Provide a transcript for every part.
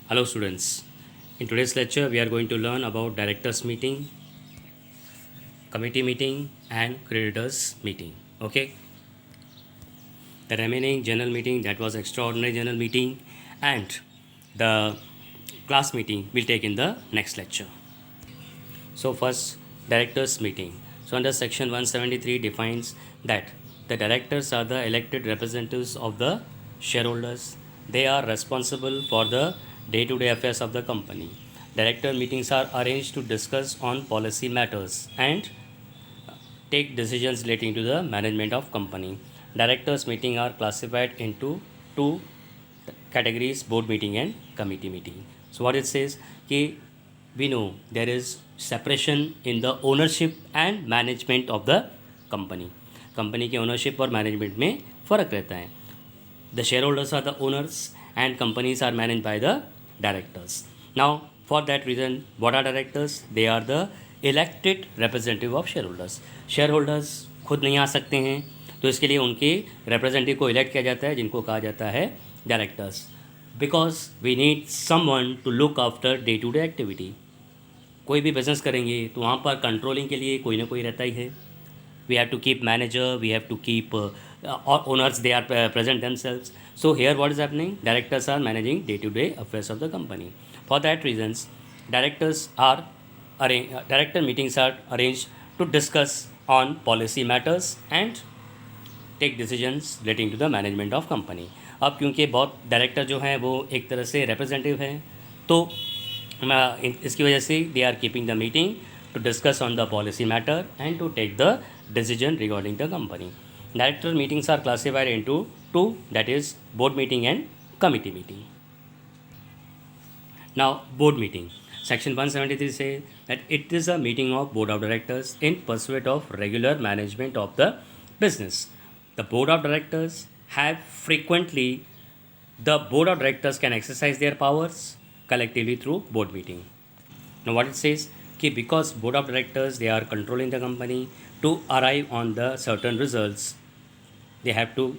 Hello students. In today's lecture we are going to learn about directors meeting, committee meeting and creditors meeting. Okay. The remaining general meeting, that was extraordinary general meeting, and the class meeting we'll take in the next lecture. So first, directors meeting. So under section 173 defines that the directors are the elected representatives of the shareholders. They are responsible for the day-to-day affairs of the company. Director meetings are arranged to discuss on policy matters and take decisions relating to the management of company. Directors meeting are classified into two categories: board meeting and committee meeting. So what it says कि we know there is separation in the ownership and management of the company. Company के ownership और management में फ़र्क रहता है. The shareholders are the owners and companies are managed by the directors. Now, for that reason, what are directors? They are the elected representative of shareholders. Shareholders खुद नहीं आ सकते हैं, तो इसके लिए उनके representative को elect किया जाता है, जिनको कहा जाता है directors. Because we need someone to look after day-to-day activity. कोई भी बिजनेस करेंगे तो वहाँ पर कंट्रोलिंग के लिए कोई ना कोई रहता ही है. We have to keep manager, we have to keep owners, they are present themselves. So here what is happening? Directors are managing day-to-day affairs of the company. For that reasons, director meetings are arranged to discuss on policy matters and take decisions relating to the management of company. अब क्योंकि बहुत director जो हैं वो एक तरह से representative हैं, तो इसकी वजह से they are keeping the meeting to discuss on the policy matter and to take the decision regarding the company. Director meetings are classified into two, that is board meeting and committee meeting. Now board meeting. Section 173 says that it is a meeting of board of directors in pursuit of regular management of the business. The board of directors have frequently, the board of directors can exercise their powers collectively through board meeting. Now what it says, because board of directors, they are controlling the company, to arrive on the certain results, they have to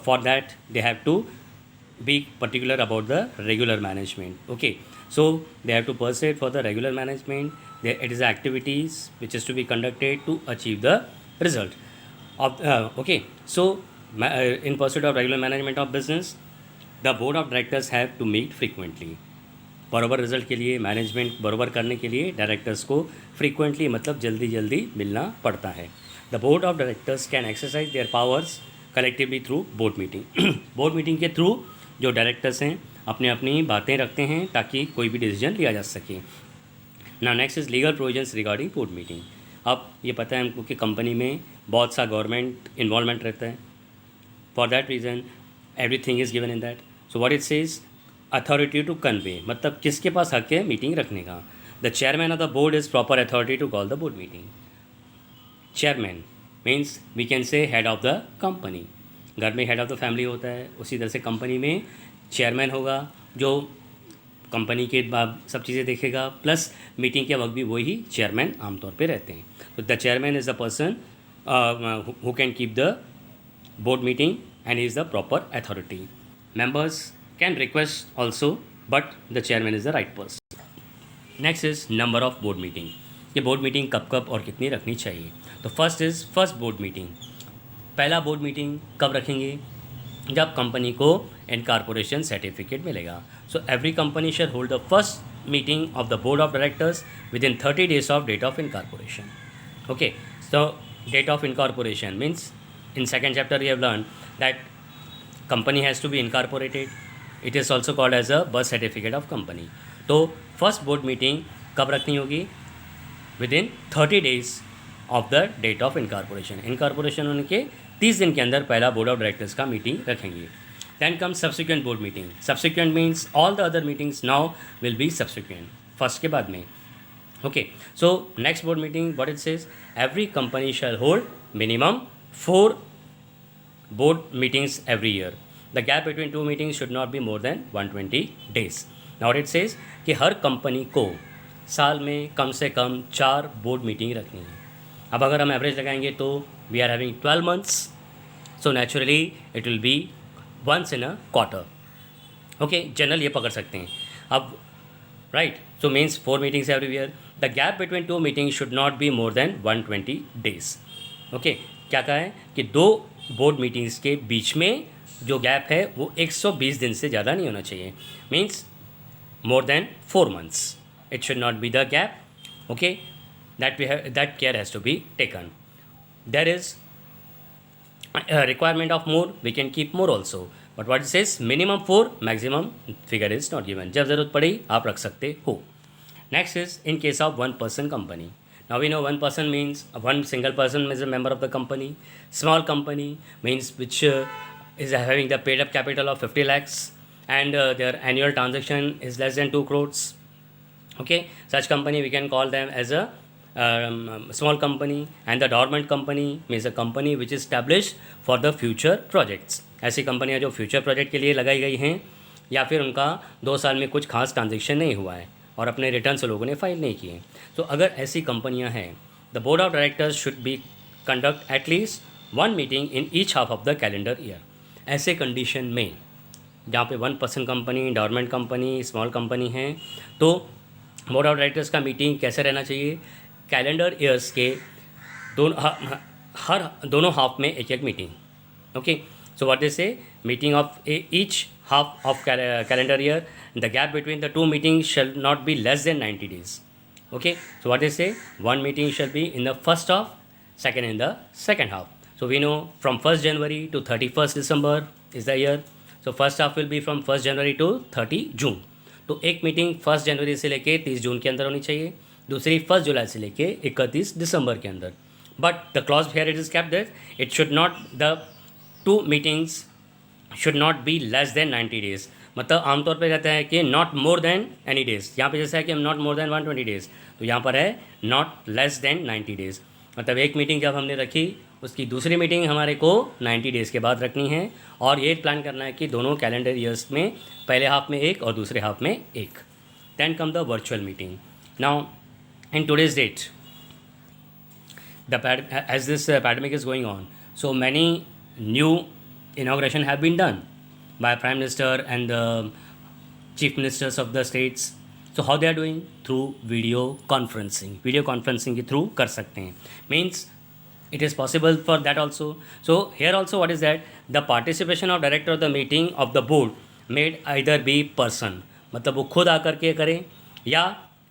for that they have to be particular about the regular management. Okay, so they have to pursue for the regular management. It is activities which is to be conducted to achieve the result of okay, so in pursuit of regular management of business, the board of directors have to meet frequently. बराबर result के लिए, management बराबर करने के लिए directors को frequently मतलब जल्दी जल्दी मिलना पड़ता है. The board of directors can exercise there powers collectively through board meeting. Board meeting के थ्रू जो डायरेक्टर्स हैं अपनी अपनी बातें रखते हैं ताकि कोई भी डिसीजन लिया जा सके. ना next is legal provisions regarding board meeting. अब ये पता है हमको कि कंपनी में बहुत सा गवर्नमेंट इन्वॉल्वमेंट रहता है. For that reason everything is given in that. So what it says, authority to convene, मतलब किसके पास हक है मीटिंग रखने का. The chairman of the board is proper authority to call the board meeting. Chairman means we can say head of the company. घर में head of the family होता है, उसी तरह से कंपनी में चेयरमैन होगा जो कंपनी के सब चीज़ें देखेगा, प्लस मीटिंग के वक्त भी वही चेयरमैन आमतौर पे रहते हैं. तो the chairman is the person who can keep the board meeting and is the proper authority. Members can request also, but the chairman is the right person. Next is number of board meeting. ये board meeting कब कब और कितनी रखनी चाहिए. तो first board meeting. पहला board meeting कब रखेंगे, जब कंपनी को इनकॉर्पोरेशन सर्टिफिकेट मिलेगा. So every company shall hold the first meeting of the board of directors within 30 days of date of incorporation. Okay, so date of incorporation means in second chapter we have learned that company has to be incorporated. It is also called as a birth certificate of company. तो first board meeting कब रखनी होगी, within 30 days of the date of incorporation. Incorporation होने के 30 दिन के अंदर पहला बोर्ड ऑफ डायरेक्टर्स का मीटिंग रखेंगे. Then come subsequent board meeting. Subsequent means all the other meetings now will be subsequent, first के बाद में. Okay, so next board meeting what it says, every company shall hold minimum 4 board meetings every year. The gap between two meetings should not be more than 120 days. Now it says कि हर company को साल में कम से कम 4 board meeting रखनी है. अब अगर हम एवरेज लगाएंगे तो we are having 12 months, so naturally it will be once in a quarter. Okay, general ये पकड़ सकते हैं. अब right, so means 4 meetings everywhere. The gap between 2 meetings should not be more than 120 days. Okay, क्या कहा है कि 2 board meetings के बीच में जो गैप है वो 120 दिन से ज़्यादा नहीं होना चाहिए. Means more than 4 months. It should not be the gap. Okay, that care has to be taken. There is a requirement of more. We can keep more also. But what it says minimum 4, maximum figure is not given. जब ज़रूरत पड़े आप रख सकते हो. Next is in case of one person company. Now we know one person means one single person is a member of the company. Small company means which is having the paid up capital of 50 lakhs. And their annual transaction is less than 2 crores. Okay, such company we can call them as a small company. And the dormant company means a company which is established for the future projects. ऐसी कंपनियां जो future project के लिए लगाई गई हैं या फिर उनका 2 साल में कुछ खास ट्रांजेक्शन नहीं हुआ है और अपने रिटर्न्स लोगों ने फाइल नहीं किए. तो अगर ऐसी कंपनियां हैं, the board of directors should be conduct at least 1 meeting in each half of the calendar year. ऐसे कंडीशन में जहाँ पे 1% company, dormant company, small company हैं, तो बोर्ड ऑफ डायरेक्टर्स का मीटिंग कैसे रहना चाहिए? कैलेंडर ईयर्स के दोनों हाफ में एक meeting. Okay, so what they say meeting of each half of calendar year. The gap between the 2 meeting shall not be less than 90 days. Okay, so what they say, 1 meeting shall be in the first half, second in the second half. So we know from 1st January to 31st December is the year. So first half will be from 1st January to 30 June. तो एक meeting 1st जनवरी से लेके 30 जून के अंदर होनी चाहिए, दूसरी 1st जुलाई से लेके 31 दिसंबर के अंदर. But the clause here it is kept that it should not, the 2 meetings should not be less than 90 days. मतलब आमतौर पे रहता है कि not more than any days. यहाँ पे जैसा है कि हम नॉट मोर देन 120 days, तो यहाँ पर है नॉट लेस देन 90 days. मतलब एक मीटिंग जब हमने रखी, उसकी दूसरी मीटिंग हमारे को 90 days के बाद रखनी है और ये प्लान करना है कि दोनों कैलेंडर ईयर्स में पहले हाफ में एक और दूसरे हाफ में एक. Then come the virtual meeting. Now in today's date, as this pandemic is going on, so many new inauguration have been done by Prime Minister and the Chief Ministers of the states. So how they are doing? Through video conferencing. Video conferencing के through कर सकते हैं. Means it is possible for that also. So here also what is that? The participation of director of the meeting of the board made either be person, मतलब वो खुद आकर के करें या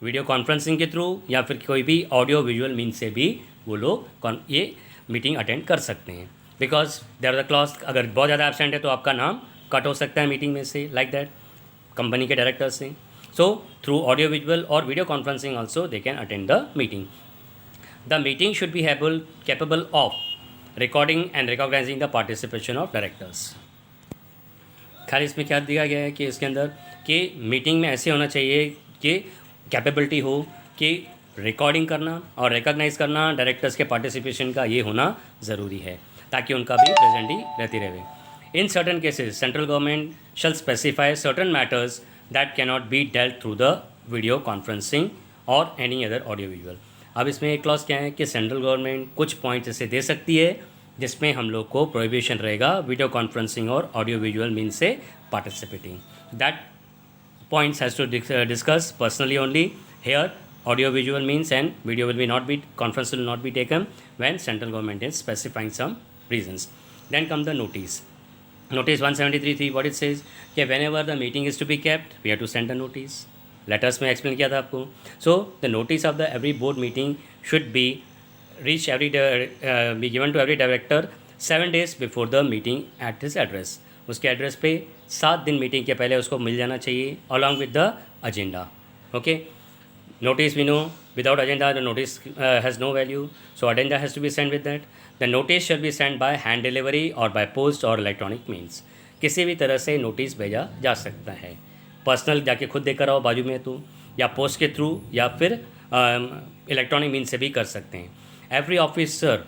वीडियो कॉन्फ्रेंसिंग के थ्रू या फिर कोई भी ऑडियो विजुअल मीन से भी वो लोग ये मीटिंग अटेंड कर सकते हैं. Because there are the clause, अगर बहुत ज़्यादा एबसेंट है तो आपका नाम कट हो सकता है मीटिंग में से, लाइक दैट कंपनी के डायरेक्टर से. सो थ्रू ऑडियो विजुअल और video conferencing also they can attend the meeting. The meeting should be capable of recording and recognising the participation of directors. खाली इसमें क्या दिया गया है कि इसके अंदर कि मीटिंग में ऐसे होना चाहिए कि कैपेबिलिटी हो कि रिकॉर्डिंग करना और रिकॉग्नाइज करना डायरेक्टर्स के पार्टिसिपेशन का ये होना ज़रूरी है ताकि उनका भी प्रेजेंटी रहती रहे. In certain cases central government shall specify certain matters that cannot be dealt through the video conferencing और एनी अदर ऑडियो विजुअल. अब इसमें एक क्लॉज क्या है कि सेंट्रल गवर्नमेंट कुछ पॉइंट्स ऐसे दे सकती है जिसमें हम लोग को प्रोहिबिशन रहेगा वीडियो कॉन्फ्रेंसिंग और ऑडियो विजुअल मीन से participating. That points has to discuss personally only. Here audio visual means and video will be not be, conference will not be taken when central government is specifying some reasons. Then come the notice. Notice 173(3), what it says कि whenever the meeting is to be kept we have to send a notice. Letters में explain किया था आपको. So the notice of the every board meeting should be reach be given to every director 7 days before the meeting at his address. उसके address पे 7 दिन meeting के पहले उसको मिल जाना चाहिए along with the agenda. Okay, notice we know without agenda the notice has no value, so agenda has to be send with that. The notice should be send by hand delivery और by post और electronic means. किसी भी तरह से notice भेजा जा सकता है. पर्सनल जाके खुद देकर आओ बाजू में तो, या पोस्ट के थ्रू या फिर इलेक्ट्रॉनिक मीन्स से भी कर सकते हैं. Every officer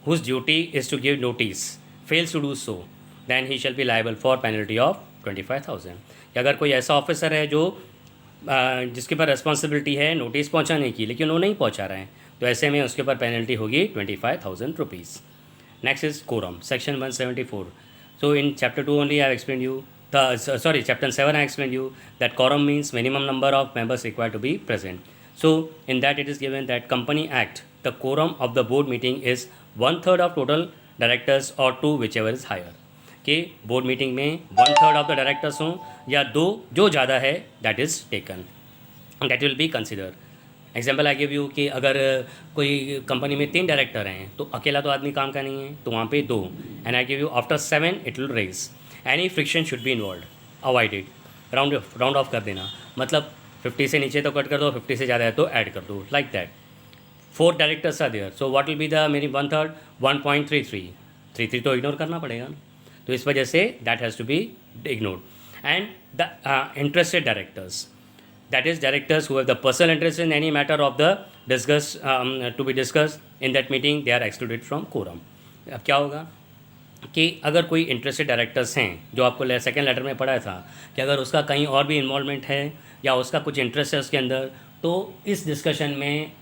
whose duty is to give notice fails to do so then he shall be liable for penalty of 25,000. कि अगर कोई ऐसा ऑफिसर है जो जिसके ऊपर रिस्पॉन्सिबिलिटी है नोटिस पहुंचाने की लेकिन वो नहीं पहुंचा रहे हैं तो ऐसे में उसके ऊपर पेनल्टी होगी 25,000 rupees. Next is quorum, section 174. So in chapter 2 only I have explain you sorry, chapter 7 I explained you that quorum means minimum number of members required to be present. So in that it is given that Company Act, the quorum of the board meeting is 1/3 of total directors or 2 whichever is higher. कि board meeting में 1/3 of the directors हों या 2, जो ज़्यादा है that is taken, that will be consider. Example I give you कि अगर कोई कंपनी में 3 डायरेक्टर हैं तो अकेला तो आदमी काम का नहीं है, तो वहाँ पे 2. And I give you after 7 it will raise. Any fraction should be involve, avoided. Round off कर देना, मतलब 50 से नीचे तो कट कर दो, 50 से ज़्यादा है तो ऐड कर दो, like that. 4 directors are there, so what will be the mere 1/3, 1.33. 33 तो इग्नोर करना पड़ेगा ना, तो इस वजह से that has to be ignored. And the interested directors, that is directors who have the personal interest in any matter of the to be discussed in that meeting, they are excluded from quorum. अब क्या होगा कि अगर कोई interested directors हैं, जो आपको second letter में पढ़ा था कि अगर उसका कहीं और भी इन्वॉल्वमेंट है या उसका कुछ इंटरेस्ट है उसके अंदर, तो इस डिस्कशन में,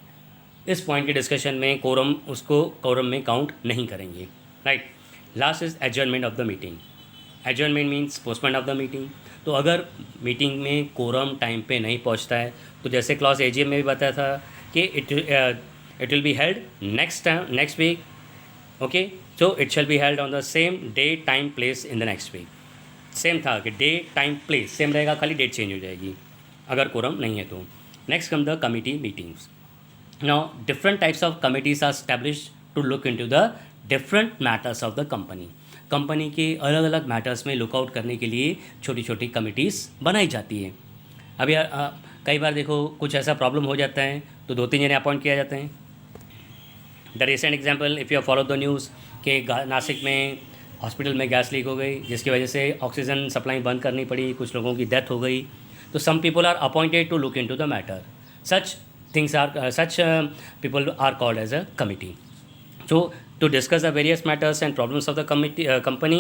इस पॉइंट के डिस्कशन में कोरम में काउंट नहीं करेंगे, right. Last is adjournment of the meeting. Adjournment means postpone of the meeting. तो अगर मीटिंग में कोरम टाइम पे नहीं पहुंचता है, तो जैसे क्लास एजीएम में भी बताया था कि it will be held next week. Okay, so it shall be held on the same day time place in the next week. Same था कि डे टाइम प्लेस सेम रहेगा, खाली डेट चेंज हो जाएगी अगर कोरम नहीं है तो. Next come the committee meetings. Now different types of committees are established to look into the different matters of the company. Company के अलग अलग मैटर्स में लुकआउट करने के लिए छोटी छोटी कमिटीज़ बनाई जाती है. अब यार कई बार देखो कुछ ऐसा प्रॉब्लम हो जाता है तो 2-3 जने अपॉइंट किया जाते हैं. The recent example if you follow the news कि नासिक में हॉस्पिटल में गैस लीक हो गई, जिसकी वजह से ऑक्सीजन सप्लाई बंद करनी पड़ी, कुछ लोगों की डेथ हो गई. तो some people are appointed to look into the matter. Such people are called as a committee. So to discuss the various matters and problems of the company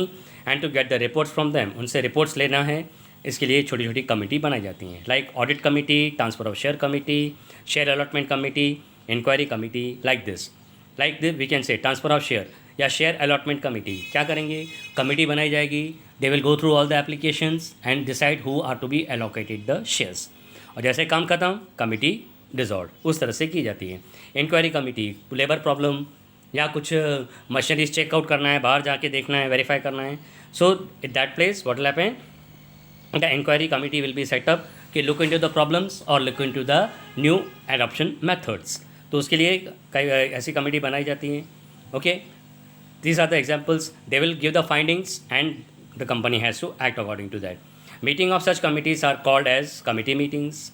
and to get the reports from them, उनसे reports लेना है, इसके लिए छोटी छोटी committee बनाई जाती हैं, like audit committee, transfer of share committee, share allotment committee, inquiry committee, like this we can say transfer of share या शेयर अलॉटमेंट कमेटी. क्या करेंगे, कमेटी बनाई जाएगी, they will go through all the applications and decide who are to be allocated the shares. और जैसे काम खत्म, committee dissolve, उस तरह से की जाती है. इंक्वायरी कमेटी, लेबर प्रॉब्लम या कुछ मशीनरीज चेकआउट करना है, बाहर जाके देखना है, वेरीफाई करना है. So at that place what will happen, the inquiry committee will be set up कि लुक इनटू द प्रॉब्लम्स और look into the new adoption methods. तो उसके लिए कई ऐसी कमेटी बनाई जाती हैं. Okay, these are the examples. They will give the findings and the company has to act according to that. Meeting of such committees are called as committee meetings.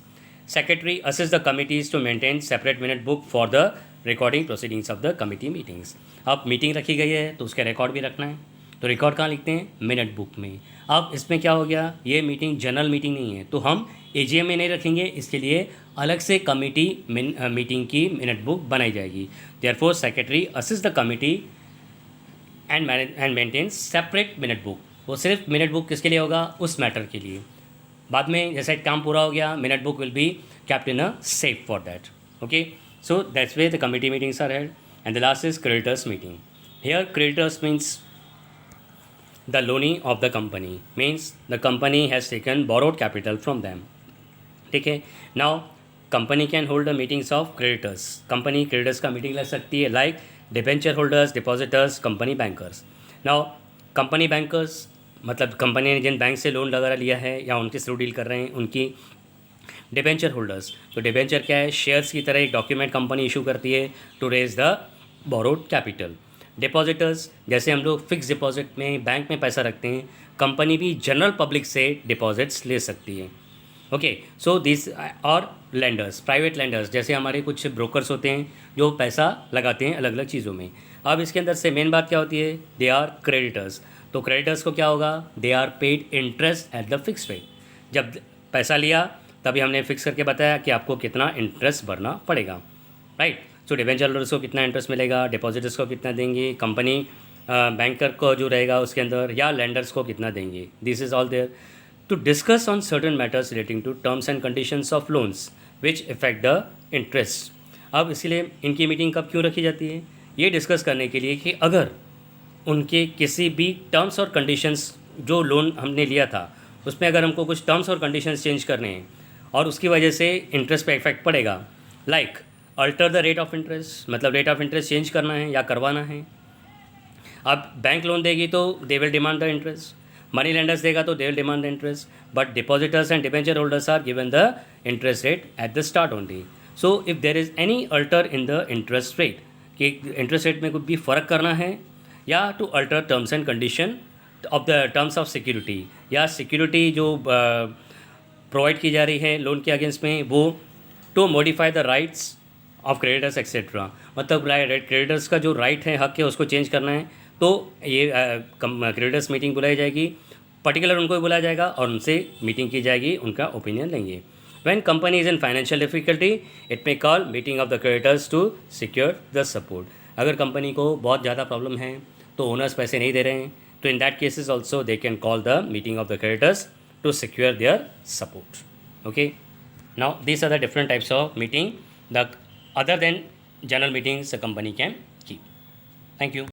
Secretary assists the committees to maintain separate minute book for the recording proceedings of the committee meetings. अब meeting रखी गई है तो उसका record भी रखना है, तो रिकॉर्ड कहाँ लिखते हैं, मिनट बुक में. अब इसमें क्या हो गया, ये मीटिंग जनरल मीटिंग नहीं है, तो हम एजीएम में नहीं रखेंगे, इसके लिए अलग से कमिटी मीटिंग की मिनट बुक बनाई जाएगी. Therefore secretary assist the committee and maintain separate minute book. वो सिर्फ मिनट बुक किसके लिए होगा, उस मैटर के लिए. बाद में जैसे काम पूरा हो गया, minute book will be kept in a safe for that. Okay, so that's where the committee meetings are held. And the last is creditors meeting. Here creditors means the loanee of the company, means the company has taken borrowed capital from them. ठीक है. Now company can hold the meetings of creditors. company creditors का meeting लग सकती है, like debenture holders, depositors, company bankers. Now company bankers मतलब company ने जिन bank से loan वगैरह लिया है या उनके थ्रू डील कर रहे हैं, उनकी डिबेंचर होल्डर्स. तो डिबेंचर क्या है, शेयर्स की तरह एक डॉक्यूमेंट कंपनी इशू करती है to raise the borrowed capital. Depositors, जैसे हम लोग फिक्स डिपॉजिट में बैंक में पैसा रखते हैं, कंपनी भी जनरल पब्लिक से डिपॉजिट्स ले सकती है. ओके, सो दिस और लेंडर्स, प्राइवेट लेंडर्स, जैसे हमारे कुछ ब्रोकर्स होते हैं जो पैसा लगाते हैं अलग अलग चीज़ों में. अब इसके अंदर से मेन बात क्या होती है, दे आर क्रेडिटर्स. तो क्रेडिटर्स को क्या होगा, they are paid interest at the fix rate. जब पैसा लिया तभी हमने फिक्स करके बताया कि आपको कितना इंटरेस्ट भरना पड़ेगा, राइट. सो डिबेंचर होल्डर्स को कितना इंटरेस्ट मिलेगा, डिपॉजिटर्स को कितना देंगे, कंपनी बैंकर को जो रहेगा उसके अंदर, या लेंडर्स को कितना देंगे. This is all there to discuss on certain matters relating to terms and conditions of loans which effect the interest. अब इसलिए इनकी मीटिंग कब क्यों रखी जाती है, ये डिस्कस करने के लिए कि अगर उनके किसी भी टर्म्स और कंडीशंस जो लोन हमने लिया था उसमें अगर हमको कुछ टर्म्स और कंडीशंस चेंज करने हैं और उसकी वजह से इंटरेस्ट पे इफेक्ट पड़ेगा, like alter the rate of interest, मतलब रेट ऑफ इंटरेस्ट चेंज करना है या करवाना है। अब बैंक लोन देगी तो they will demand the interest, money lenders देगा तो they will demand the interest, but depositors and debenture holders are given the interest rate at the start only. So if there is any alter in the interest rate, कि interest rate में कुछ भी फ़र्क करना है, या to alter terms and condition of the terms of security, या security जो प्रोवाइड की जा रही है लोन के अगेंस्ट में, वो to modify the rights of creditors etcetera, मतलब क्रेडिटर्स का जो राइट है, हक है, उसको चेंज करना है, तो ये क्रेडिटर्स मीटिंग बुलाई जाएगी, पर्टिकुलर उनको भी बुलाया जाएगा और उनसे मीटिंग की जाएगी, उनका ओपिनियन लेंगे। When company is in financial difficulty it may call meeting of the creditors to secure the support. अगर कंपनी को बहुत ज़्यादा प्रॉब्लम है तो ओनर्स पैसे नहीं दे रहे हैं, तो in that cases also they can call the meeting of the creditors to secure their support. Okay, now these are the different types of meeting the other than general meetings a company can keep. Thank you.